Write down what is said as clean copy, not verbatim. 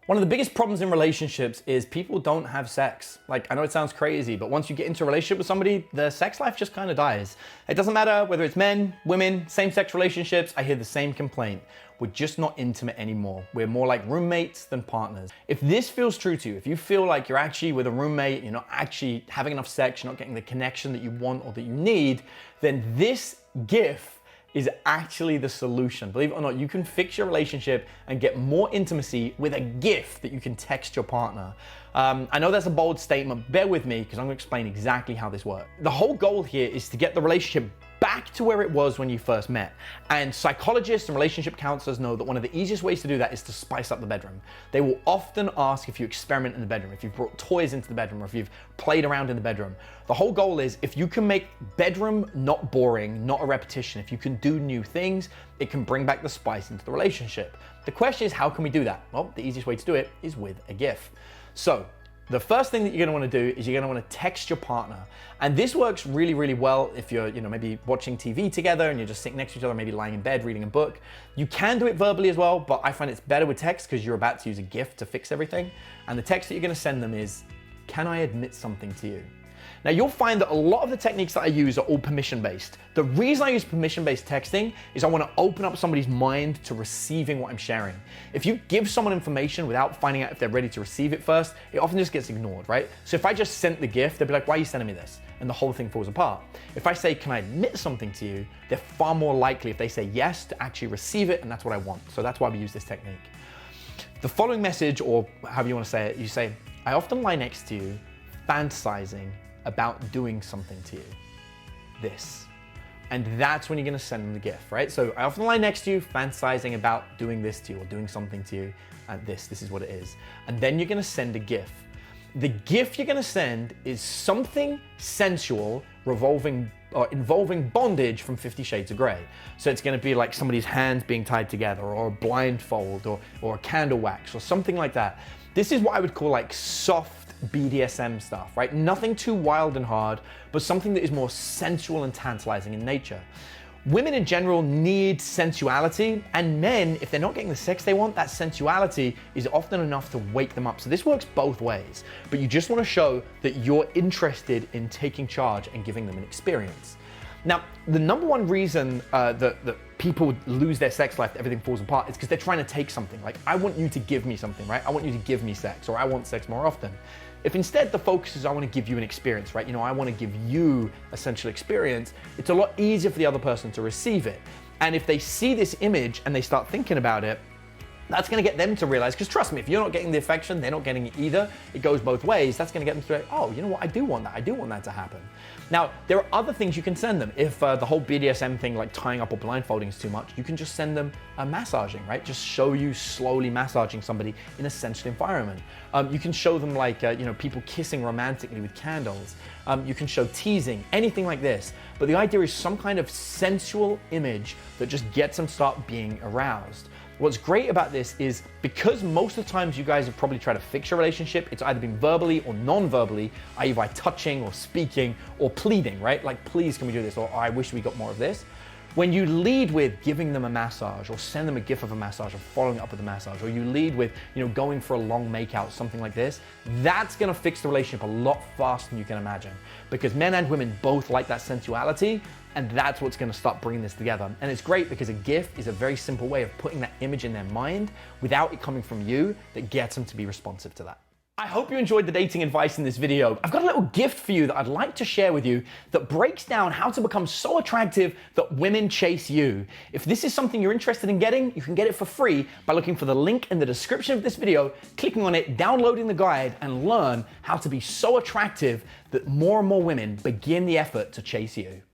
One of the biggest problems in relationships is people don't have sex. Like, I know it sounds crazy, but once you get into a relationship with somebody, the sex life just kind of dies. It doesn't matter whether it's men, women, same-sex relationships, I hear the same complaint. We're just not intimate anymore. We're more like roommates than partners. If this feels true to you, if you feel like you're actually with a roommate, you're not actually having enough sex, you're not getting the connection that you want or that you need, then this GIF is actually the solution. Believe it or not, you can fix your relationship and get more intimacy with a GIF that you can text your partner. I know that's a bold statement, bear with me because I'm gonna explain exactly how this works. The whole goal here is to get the relationship back to where it was when you first met. And psychologists and relationship counselors know that one of the easiest ways to do that is to spice up the bedroom. They will often ask if you experiment in the bedroom, if you've brought toys into the bedroom, or if you've played around in the bedroom. The whole goal is if you can make bedroom not boring, not a repetition, if you can do new things, it can bring back the spice into the relationship. The question is, how can we do that? Well, the easiest way to do it is with a GIF. So, the first thing that you're gonna wanna do is you're gonna wanna text your partner. And this works really, really well if you're, maybe watching TV together and you're just sitting next to each other, maybe lying in bed, reading a book. You can do it verbally as well, but I find it's better with text because you're about to use a GIF to fix everything. And the text that you're gonna send them is, "Can I admit something to you?" Now you'll find that a lot of the techniques that I use are all permission-based. The reason I use permission-based texting is I want to open up somebody's mind to receiving what I'm sharing. If you give someone information without finding out if they're ready to receive it first, it often just gets ignored, right? So if I just sent the GIF, they'd be like, "Why are you sending me this?" And the whole thing falls apart. If I say, "Can I admit something to you?" they're far more likely, if they say yes, to actually receive it, and that's what I want. So that's why we use this technique. The following message, or however you want to say it, you say, "I often lie next to you, fantasizing about doing something to you, this." And that's when you're gonna send them the GIF, right? So, "I often lie next to you, fantasizing about doing this to you or doing something to you, and this is what it is." And then you're gonna send a GIF. The GIF you're gonna send is something sensual involving bondage from 50 Shades of Grey. So it's gonna be like somebody's hands being tied together, or a blindfold, or a candle wax, or something like that. This is what I would call like soft BDSM stuff, right? Nothing too wild and hard, but something that is more sensual and tantalizing in nature. Women in general need sensuality, and men, if they're not getting the sex they want, that sensuality is often enough to wake them up. So this works both ways, but you just want to show that you're interested in taking charge and giving them an experience. Now, the number one reason that people lose their sex life, that everything falls apart, is because they're trying to take something. Like, "I want you to give me something," right? "I want you to give me sex," or "I want sex more often." If instead the focus is, "I want to give you an experience," right? "I want to give you a sensual experience," it's a lot easier for the other person to receive it. And if they see this image and they start thinking about it, that's gonna get them to realize, because trust me, if you're not getting the affection, they're not getting it either, it goes both ways, that's gonna get them to say, "Oh, you know what, I do want that to happen." Now, there are other things you can send them. If the whole BDSM thing, like tying up or blindfolding, is too much, you can just send them a massaging, right? Just show you slowly massaging somebody in a sensual environment. You can show them like, people kissing romantically with candles. You can show teasing, anything like this. But the idea is some kind of sensual image that just gets them start being aroused. What's great about this is because most of the times you guys have probably tried to fix your relationship, it's either been verbally or non-verbally, i.e. by touching or speaking or pleading, right? Like, "Please, can we do this?" Or, "I wish we got more of this." When you lead with giving them a massage, or send them a GIF of a massage, or following up with a massage, or you lead with, going for a long makeout, something like this, that's gonna fix the relationship a lot faster than you can imagine. Because men and women both like that sensuality, and that's what's gonna start bringing this together. And it's great because a GIF is a very simple way of putting that image in their mind without it coming from you that gets them to be responsive to that. I hope you enjoyed the dating advice in this video. I've got a little gift for you that I'd like to share with you that breaks down how to become so attractive that women chase you. If this is something you're interested in getting, you can get it for free by looking for the link in the description of this video, clicking on it, downloading the guide, and learn how to be so attractive that more and more women begin the effort to chase you.